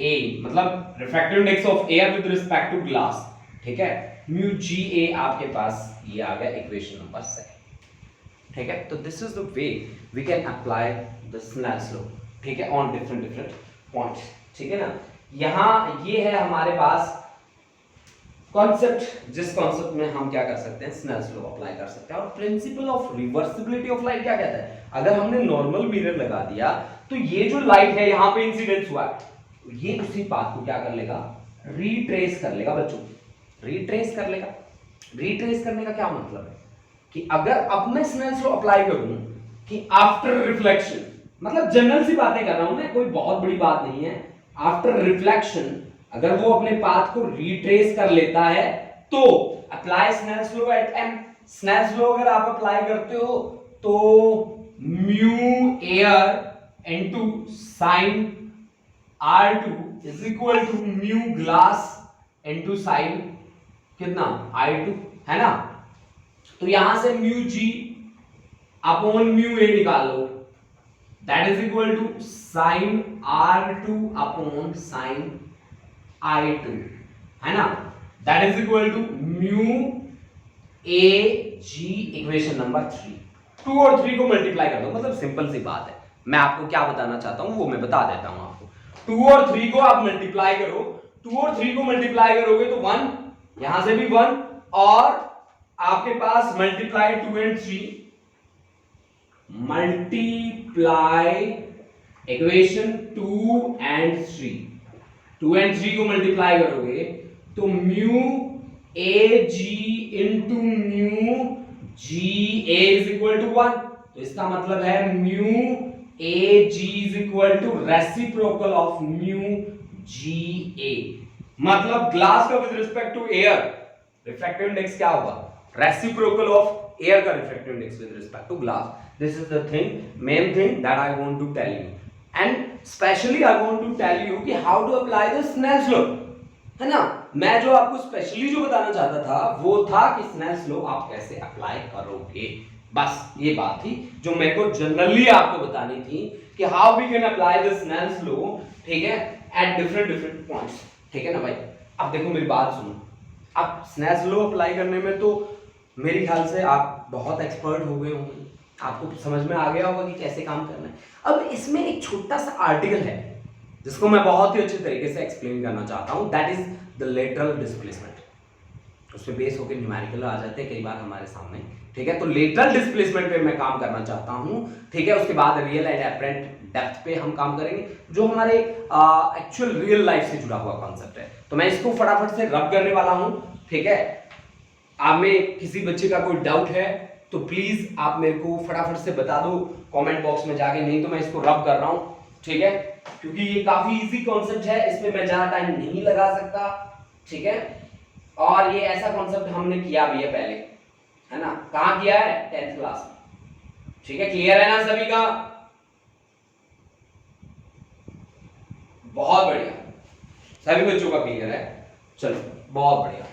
ए, मतलब refractive index of air with respect to glass, ठीक है, म्यू जी ए आपके पास ये आ गया इक्वेशन नंबर 2, ठीक है। तो this is the way we can apply the Snell's law, ठीक है, ऑन डिफरेंट पॉइंट्स, ठीक है ना। यहां ये है हमारे पास कॉन्सेप्ट, जिस कॉन्सेप्ट में हम क्या कर सकते हैं, स्नेल्स लॉ अप्लाई कर सकते हैं। और principle of reversibility of light क्या कहता है, अगर हमने नॉर्मल मिरर लगा दिया तो ये जो लाइट है यहां पे इंसिडेंस हुआ है, ये उसी पाथ को क्या कर लेगा, रीट्रेस कर लेगा बच्चों, रिट्रेस कर लेगा। रिट्रेस करने का क्या मतलब है कि अगर अब मैं स्नेल्स लॉ अप्लाई करूं कि आफ्टर रिफ्लेक्शन, मतलब जनरल सी बातें कर रहा हूं मैं, कोई बहुत बड़ी बात नहीं है। आफ्टर रिफ्लेक्शन अगर वो अपने पाथ को रिट्रेस कर लेता है तो apply Snell's law at m। Snell's law अगर आप अप्लाई करते हो तो mu air into sine R2 is equal to mu glass into sine कितना I2, है ना। तो यहां से mu G upon mu A निकाल लो, that is equal to sine R2 upon sine I2, है ना। That is equal to mu A G, equation number 3। 2 और 3 को मल्टीप्लाई कर दो, मतलब सिंपल सी बात है। मैं आपको क्या बताना चाहता हूं वो मैं बता देता हूं आपको। 2 और 3 को आप मल्टीप्लाई करो, 2 और 3 को मल्टीप्लाई करोगे तो 1, यहां से भी 1, और आपके पास multiply 2 and 3, multiply equation 2 and 3, 2 and 3 को मल्टीप्लाई करोगे तो mu A G into mu G A is equal to 1। तो इसका मतलब है mu A G is equal to reciprocal of mu G A. मतलब ग्लास का with respect to air refractive index क्या होगा, रेसिप्रोकल ऑफ एयर का refractive index with respect to glass. This is the thing, main thing that I want to tell you, and specially I want to tell you कि how to apply the Snell's law, है ना। मैं जो आपको स्पेशली जो बताना चाहता था वो था कि स्नेल्स लॉ आप कैसे अप्लाई करोगे, बस ये बात थी जो मेरे को जनरली आपको बतानी थी कि how we can apply the Snell's law, ठीक है, एट डिफरेंट पॉइंट्स, ठीक है ना भाई। अब देखो मेरी बात सुनो, अब स्नेल्स लॉ अप्लाई करने में तो मेरे ख्याल से आप बहुत एक्सपर्ट हो गए होंगे, आपको समझ में आ गया होगा कि कैसे काम करना है। अब इसमें एक छोटा सा आर्टिकल है जिसको मैं बहुत ही अच्छे तरीके से एक्सप्लेन करना चाहता हूं, that is the lateral displacement. उसमें बेस होकर न्यूमेरिकल आ जाते हैं कई बार हमारे सामने, ठीक है। तो लेटरल डिस्प्लेसमेंट पे मैं काम करना चाहता हूं, ठीक है। उसके बाद रियल एंड एपरेंट डेप्थ पे हम काम करेंगे, जो हमारे एक्चुअल रियल लाइफ से जुड़ा हुआ कॉन्सेप्ट है। तो मैं इसको फटाफट से रब करने वाला हूं, ठीक है। आप में किसी बच्चे का कोई डाउट है तो प्लीज आप मेरे को फटाफट से बता दो कमेंट बॉक्स में जाके, नहीं तो मैं इसको रब कर रहा हूं, ठीक है, क्योंकि ये काफी इजी कॉन्सेप्ट है, इसमें मैं ज्यादा टाइम नहीं लगा सकता, ठीक है। और ये ऐसा कॉन्सेप्ट हमने किया भी है पहले, है ना। कहां किया है, 10th क्लास में, ठीक है। क्लियर है ना सभी का, बहुत बढ़िया, सभी बच्चों का क्लियर है, चलो बहुत बढ़िया।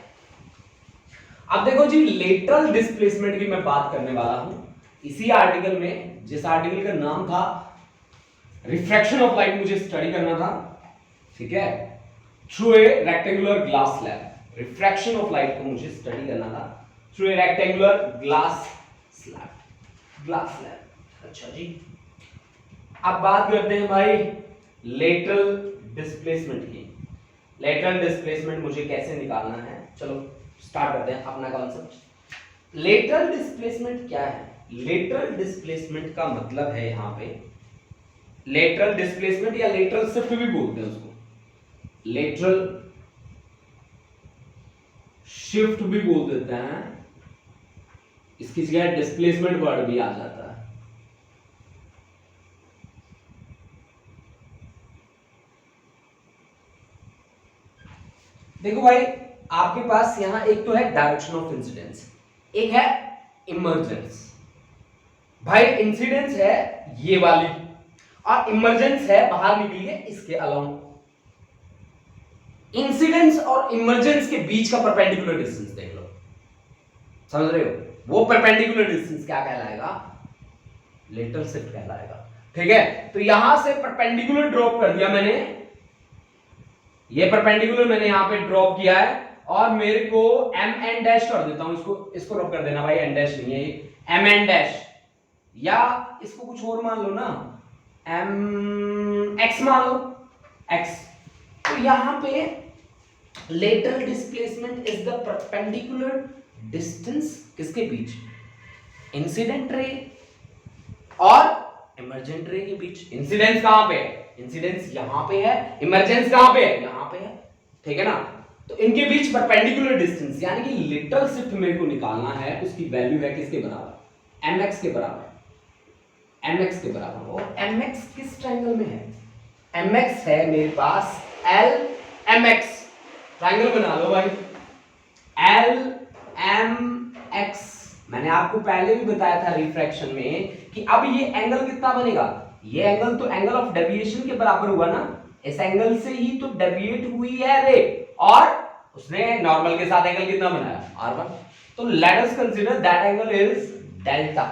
अब देखो जी, लेटरल डिस्प्लेसमेंट की मैं बात करने वाला हूं इसी आर्टिकल में, जिस आर्टिकल का नाम था रिफ्रैक्शन ऑफ लाइट, मुझे स्टडी करना था, ठीक है, through a rectangular glass slab. Refraction of light को मुझे स्टडी करना था through a rectangular glass slab, glass slab. अच्छा जी, अब बात करते हैं भाई लेटरल डिस्प्लेसमेंट की। लेटरल डिस्प्लेसमेंट मुझे कैसे निकालना है, चलो स्टार्ट करते हैं अपना कॉन्सेप्ट। लेटरल डिस्प्लेसमेंट क्या है, लेटरल डिस्प्लेसमेंट का मतलब है यहां पे लेटरल डिस्प्लेसमेंट या लेटरल शिफ्ट भी बोलते हैं उसको, लेटरल शिफ्ट भी बोल देते हैं, इसकी जगह डिस्प्लेसमेंट वर्ड भी आ जाता है। देखो भाई, आपके पास यहां एक तो है डायरेक्शन ऑफ इंसिडेंस, एक है इमर्जेंस। भाई इंसिडेंस है ये वाली और इमरजेंस है बाहर निकलिए इसके अलावा। इंसिडेंस और इमरजेंस के बीच का परपेंडिकुलर डिस्टेंस देख लो, समझ रहे हो, वो परपेंडिकुलर डिस्टेंस क्या कहलाएगा, लेटरल शिफ्ट कहलाएगा, ठीक है। तो यहां से परपेंडिकुलर ड्रॉप कर दिया मैंने, ये परपेंडिकुलर मैंने यहां पे ड्रॉप किया है और मेरे को एम एन डैश कर देता हूं, इसको ड्रॉप कर देना भाई, एन डैश नहीं है ये, एम एन डैश, या इसको कुछ और मान लो ना, एम एक्स मान लो, एक्स। तो यहां पे lateral displacement is the perpendicular distance किसके बीच, इंसिडेंट रे और इमर्जेंट रे के बीच। इंसिडेंस कहां पे है, इंसिडेंस यहां पे है, इमरजेंस कहां पे है, यहां पे है, ठीक है ना। तो इनके बीच परपेंडिकुलर डिस्टेंस यानी कि लिटरल शिफ्ट मेरे को निकालना है, उसकी वैल्यू है किसके बराबर, mx के बराबर, mx के बराबर। और mx किस ट्रायंगल में है, mx है मेरे पास l mx, ट्रायंगल बना लो भाई, l mx। मैंने आपको पहले भी बताया था रिफ्रैक्शन में कि अब ये एंगल कितना बनेगा, ये एंगल तो एंगल ऑफ डेविएशन के बराबर हुआ ना, इस एंगल से ही तो डेविएट हुई है रे, और उसने नॉर्मल के साथ एंगल कितना बनाया, r1। तो let us consider that angle is delta,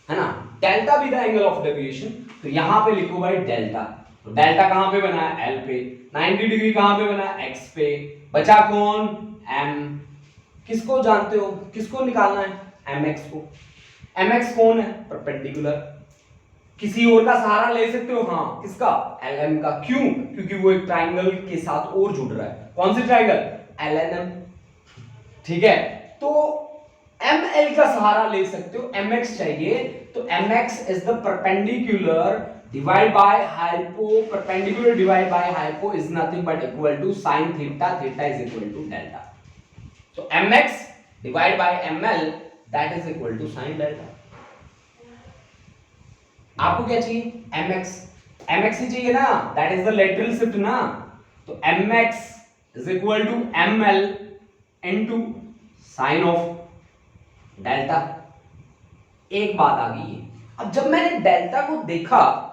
है ना, डेल्टा भी द एंगल ऑफ डेविएशन। तो यहां पे लिखो भाई डेल्टा, तो डेल्टा कहां पे बना है, l पे, 90 डिग्री कहां पे बना है, x पे, बचा कौन, m। किसको जानते हो, किसको निकालना है, mx को। mx कौन है, परपेंडिकुलर, किसी और का सहारा ले सकते हो, हाँ किसका, lm का। क्यों, क्योंकि वो एक ट्रायंगल के साथ और जुड़ रहा है, कौन सी ट्रायंगल, lnm, ठीक है। तो ml का सहारा ले सकते हो, mx चाहिए, तो mx is the perpendicular divide by hypo, perpendicular divide by hypo is nothing but equal to sin theta, theta is equal to delta. तो mx divide by ml that is equal to sin delta. आपको क्या चाहिए, mx, mx ही चाहिए ना, that is the lateral shift ना। तो mx is equal to ml into sine of delta. एक बात आ गई है, अब जब मैंने डेल्टा को देखा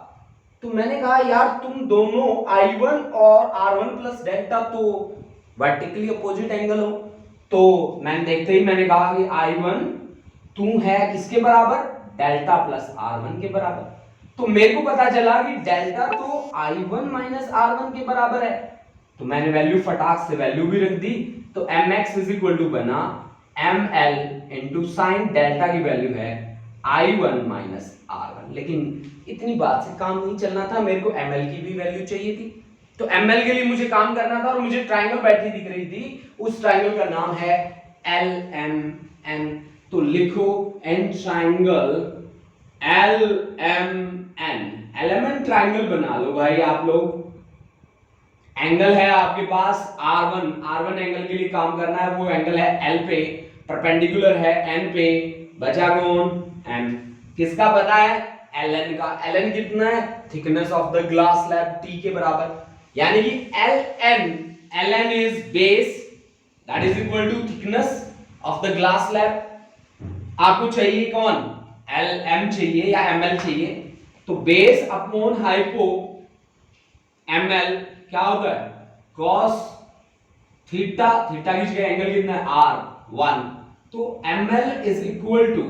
तो मैंने कहा यार तुम दोनों I1 और R1 प्लस डेल्टा तो वर्टिकली अपोजिट एंगल हो। तो मैंने देखते ही मैंने कहा कि I1 तू है किसके बराबर, डेल्टा प्लस R1 के बराबर। तो मेरे को पता चला कि डेल्टा तो I1 माइनस R1 के बराबर है, तो मैंने वैल्यू फटाक से वैल्यू भी रख दी। तो mx इज इक्वल टू बना ml इंटू साइन डेल्टा की वैल्यू है I1 माइनस R1। लेकिन इतनी बात से काम नहीं चलना था, मेरे को ml की भी वैल्यू चाहिए थी। तो ml के लिए मुझे काम करना था और मुझे ट्रायंगल बैठी दिख रही थी, उस ट्रायंगल का नाम है LMN। तो लिखो in triangle LMN, LMN triangle बना लो भाई आप लोग। एंगल है आपके पास R1, R1 एंगल के लिए काम करना है, वो एंगल है L पे, परपेंडिकुलर है N पे, बचा कौन, M। किसका पता है, Ln का। Ln कितना है, thickness of the glass slab T के बराबर, यानी कि Ln is base that is equal to thickness of the glass slab. आपको चाहिए कौन, Lm चाहिए या Ml चाहिए, तो बेस अपॉन हाइपो Ml क्या होता है, cos थीटा, थीटा की जगह एंगल कितना है, R1। तो ml is equal to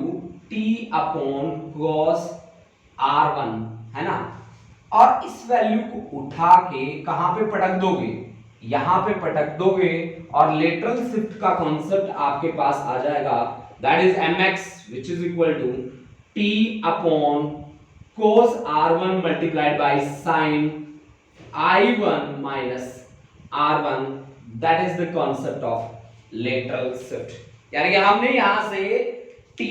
t upon cos R1, है ना। और इस वैल्यू को उठा के कहां पे पटक दोगे, यहां पे पटक दोगे, और लेटरल शिफ्ट का कॉन्सेप्ट आपके पास आ जाएगा, that is mx which is equal to t upon cos R1 multiplied by sin I1 minus R1, that is the concept of lateral shift। यानी कि हमने यहां से t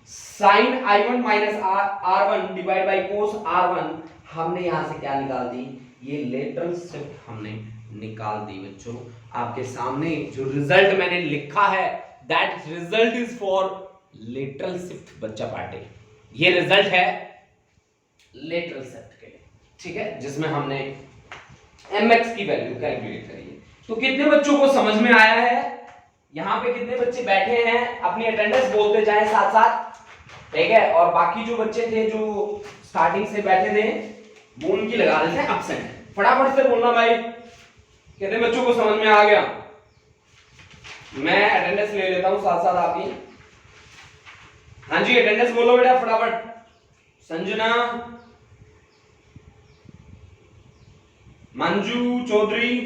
sin I1 minus R1 divide by cos R1, हमने यहां से क्या निकाल दी, ये lateral shift हमने निकाल दी। बच्चों आपके सामने जो रिजल्ट मैंने लिखा है, that result is for lateral shift बच्चा पार्टी, ये रिजल्ट है lateral shift के लिए, ठीक है, जिसमें हमने mx की वैल्यू कैलकुलेट करी है। तो कितने बच्चों को समझ में आया है, यहां पे कितने बच्चे बैठे हैं, अपनी अटेंडेंस बोलते जाएं साथ साथ, ठीक है। और बाकी जो बच्चे थे जो स्टार्टिंग से बैठे थे वो उनकी लगा देते हैं एब्सेंट। फटाफट से बोलना भाई, कितने बच्चों को समझ में आ गया। मैं अटेंडेंस ले लेता हूं साथ साथ आपकी। हाँ जी अटेंडेंस बोलो बेटा फटाफट। संजना, मंजू चौधरी,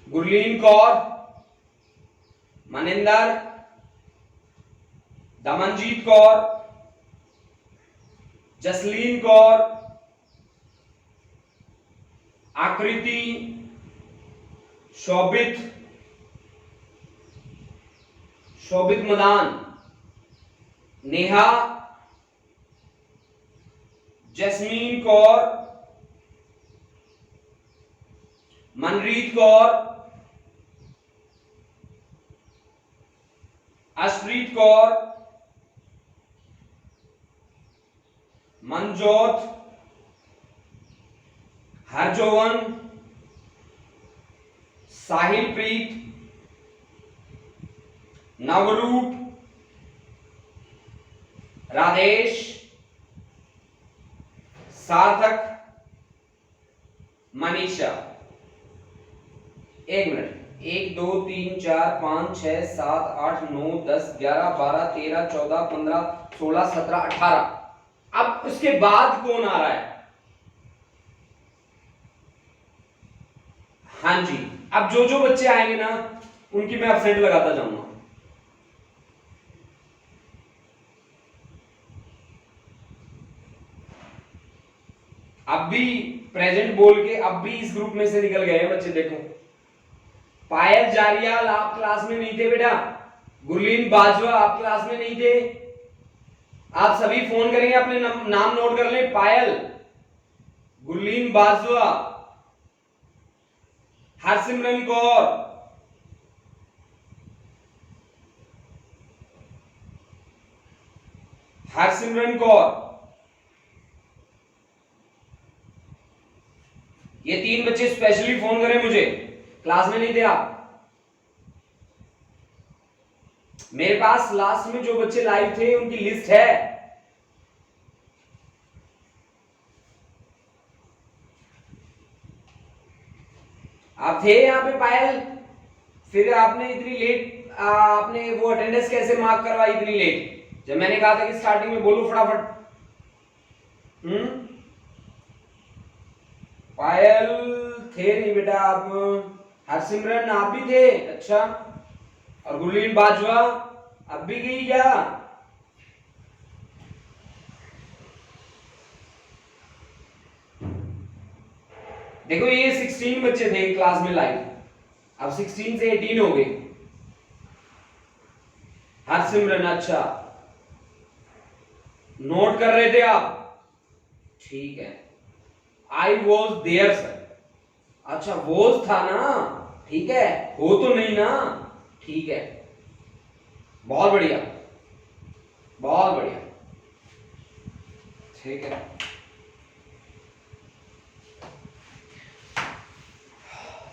गुरलीन कौर, मनिंदर, दमनजीत कौर, जसलीन कौर, आकृति, शोभित, शोभित मदान, नेहा, जैस्मीन कौर, मनरीत कौर, अशप्रीत कौर, मनजोत, हरजोवन, साहिलप्रीत, नवरूप, राधेश, सार्थक, मनीषा। एक मिनट, 1 2 3 4 5 6 7 8 9 10 11 12 13 14 15 16 17 18। अब उसके बाद कौन आ रहा है? हाँ जी, अब जो जो बच्चे आएंगे ना उनकी मैं एब्सेंट लगाता जाऊंगा। अब भी प्रेजेंट बोल के अब भी इस ग्रुप में से निकल गए हैं बच्चे। देखो, पायल जारियाल आप क्लास में नहीं थे बेटा, गुरलीन बाजवा आप क्लास में नहीं थे। आप सभी फोन करेंगे, अपने नाम नोट कर लें। पायल, गुरलीन बाजवा, हरसिमरन कौर, हरसिमरन कौर, ये 3 बच्चे स्पेशली फोन करें मुझे, क्लास में नहीं थे आप। मेरे पास लास्ट में जो बच्चे लाइव थे उनकी लिस्ट है। आप थे यहां पे पायल, फिर आपने इतनी लेट आपने वो अटेंडेंस कैसे मार्क करवाई इतनी लेट, जब मैंने कहा था कि स्टार्टिंग में बोलो फटाफट। पायल थे नहीं बेटा आप। हरसिमरन आप भी थे, अच्छा। और गुरलीन बाजवा अब भी गई क्या? देखो, ये 16 बच्चे थे क्लास में लाइव, अब 16 से 18 हो गए। हरसिमरन, अच्छा, नोट कर रहे थे आप, ठीक है। आई वॉज देयर सर, अच्छा वॉज था ना, ठीक है, हो तो नहीं ना, ठीक है, बहुत बढ़िया, बहुत बढ़िया, ठीक है।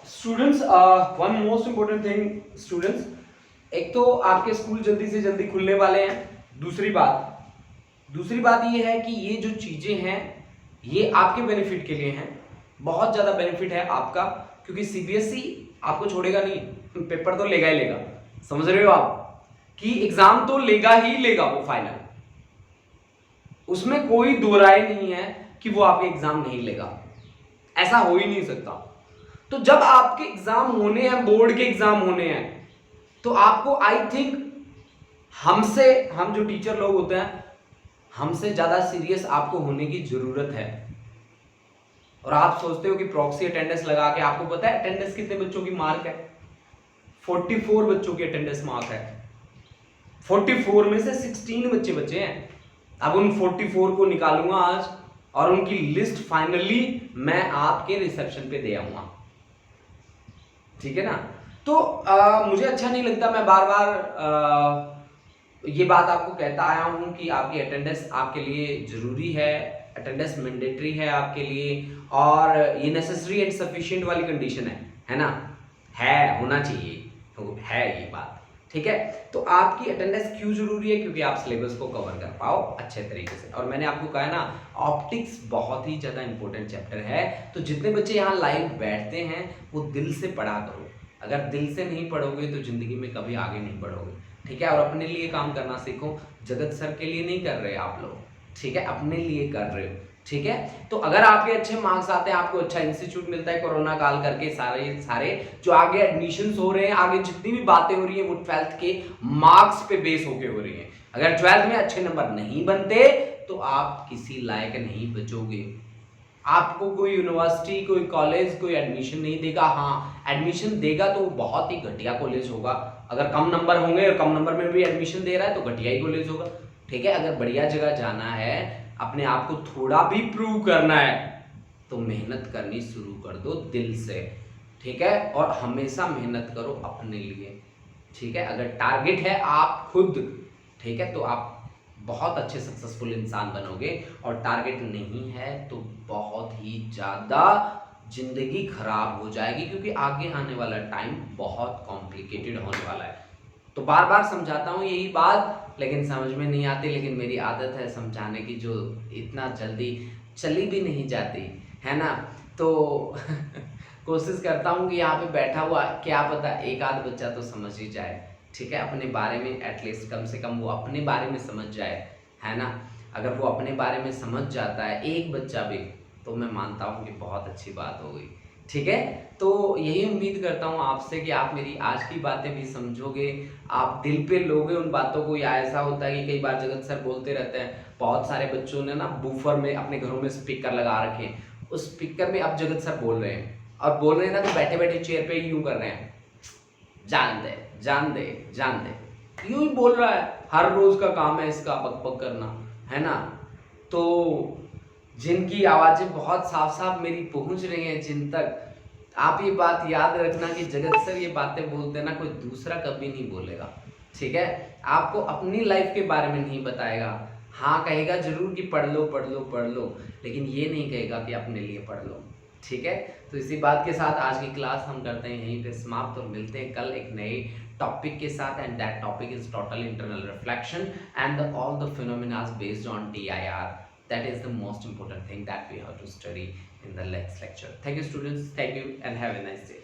Students, one most important thing students, एक तो आपके स्कूल जल्दी से जल्दी खुलने वाले हैं। दूसरी बात ये है कि ये जो चीजें हैं ये आपके बेनिफिट के लिए हैं, बहुत ज्यादा बेनिफिट है आपका, क्योंकि सीबीएसई आपको छोड़ेगा नहीं, पेपर तो लेगा ही लेगा, समझ रहे हो आप, कि एग्जाम तो लेगा ही लेगा वो फाइनल, उसमें कोई दो राय नहीं है कि वो आपके एग्जाम नहीं लेगा, ऐसा हो ही नहीं सकता। तो जब आपके एग्जाम होने हैं, बोर्ड के एग्जाम होने हैं, तो आपको आई थिंक हम जो टीचर लोग होते हैं, हमसे ज्यादा सीरियस आपको होने की जरूरत है। और आप सोचते हो कि प्रॉक्सी अटेंडेंस लगा के, आपको पता है अटेंडेंस कितने बच्चों की मार्क है? 44 बच्चों की अटेंडेंस मार्क है। 44 में से 16 बच्चे बचे हैं। अब उन 44 को निकालूंगा आज और उनकी लिस्ट फाइनली मैं आपके रिसेप्शन पे दे आऊंगा, ठीक है ना। तो मुझे अच्छा नहीं लगता, मैं बार बार ये बात आपको कहता आया हूं कि आपकी अटेंडेंस आपके लिए जरूरी है, अटेंडेंस मैंडेटरी है आपके लिए, और ये नेसेसरी एंड सफिशिएंट वाली कंडीशन है ना, है, होना चाहिए, तो है ये बात, ठीक है। तो आपकी अटेंडेंस क्यों जरूरी है? क्योंकि आप सिलेबस को कवर कर पाओ अच्छे तरीके से। और मैंने आपको कहा ना, ऑप्टिक्स बहुत ही ज्यादा इंपॉर्टेंट चैप्टर है, तो जितने बच्चे यहाँ लाइव बैठते हैं वो दिल से पढ़ा करो। अगर दिल से नहीं पढ़ोगे तो जिंदगी में कभी आगे नहीं बढ़ोगे, ठीक है। और अपने लिए काम करना सीखो, जगत सर के लिए नहीं कर रहे आप लोग, ठीक है, अपने लिए कर रहे हो, ठीक है। तो अगर आपके अच्छे मार्क्स आते हैं, आपको अच्छा इंस्टीट्यूट मिलता है, कोरोना काल करके सारे जो आगे एडमिशंस हो रहे हैं, आगे जितनी भी बातें हो रही हैं वो 12th के मार्क्स पे बेस होके हो रही हैं। अगर 12th में अच्छे नंबर नहीं बनते तो आप किसी लायक नहीं बचोगे, आपको कोई यूनिवर्सिटी, कोई कॉलेज, कोई एडमिशन नहीं देगा। हाँ, एडमिशन देगा तो बहुत ही घटिया कॉलेज होगा। अगर कम नंबर होंगे और कम नंबर में भी एडमिशन दे रहा है तो घटिया ही कॉलेज होगा, ठीक है। अगर बढ़िया जगह जाना है, अपने आप को थोड़ा भी प्रूव करना है, तो मेहनत करनी शुरू कर दो दिल से, ठीक है, और हमेशा मेहनत करो अपने लिए, ठीक है। अगर टारगेट है आप खुद, ठीक है, तो आप बहुत अच्छे सक्सेसफुल इंसान बनोगे, और टारगेट नहीं है तो बहुत ही ज़्यादा जिंदगी खराब हो जाएगी, क्योंकि आगे आने वाला टाइम बहुत कॉम्प्लिकेटेड होने वाला है। तो बार बार समझाता हूँ यही बात, लेकिन समझ में नहीं आती, लेकिन मेरी आदत है समझाने की, जो इतना जल्दी चली भी नहीं जाती है ना। तो कोशिश करता हूँ कि यहाँ पे बैठा हुआ, क्या पता एक आध बच्चा तो समझ ही जाए, ठीक है, अपने बारे में एटलीस्ट कम से कम वो अपने बारे में समझ जाए, है ना। अगर वो अपने बारे में समझ जाता है एक बच्चा भी, तो मैं मानता हूँ कि बहुत अच्छी बात हो गई, ठीक है। तो यही उम्मीद करता हूँ आपसे कि आप मेरी आज की बातें भी समझोगे, आप दिल पे लोगे उन बातों को। या ऐसा होता है कि कई बार जगत सर बोलते रहते हैं, बहुत सारे बच्चों ने ना बूफर में अपने घरों में स्पीकर लगा रखे हैं, उस स्पीकर में अब जगत सर बोल रहे हैं, और बोल रहे हैं ना तो बैठे बैठे चेयर पे यूं कर रहे हैं, जान दे जान दे जान दे, यूं ही बोल रहा है, हर रोज का काम है इसका बक बक करना, है ना। तो जिनकी आवाजें बहुत साफ साफ मेरी पहुंच रही हैं जिन तक, आप ये बात याद रखना कि जगत सर ये बातें बोलते ना, कोई दूसरा कभी नहीं बोलेगा, ठीक है। आपको अपनी लाइफ के बारे में नहीं बताएगा, हाँ कहेगा जरूर कि पढ़ लो पढ़ लो पढ़ लो, लेकिन ये नहीं कहेगा कि अपने लिए पढ़ लो, ठीक है। तो इसी बात के साथ आज की क्लास हम करते हैं यहीं पे समाप्त, और मिलते हैं कल एक नए टॉपिक के साथ, and that topic is total internal reflection and all the phenomena based on TIR. That is the most important thing that we have to study in the next lecture. Thank you students, thank you, and have a nice day.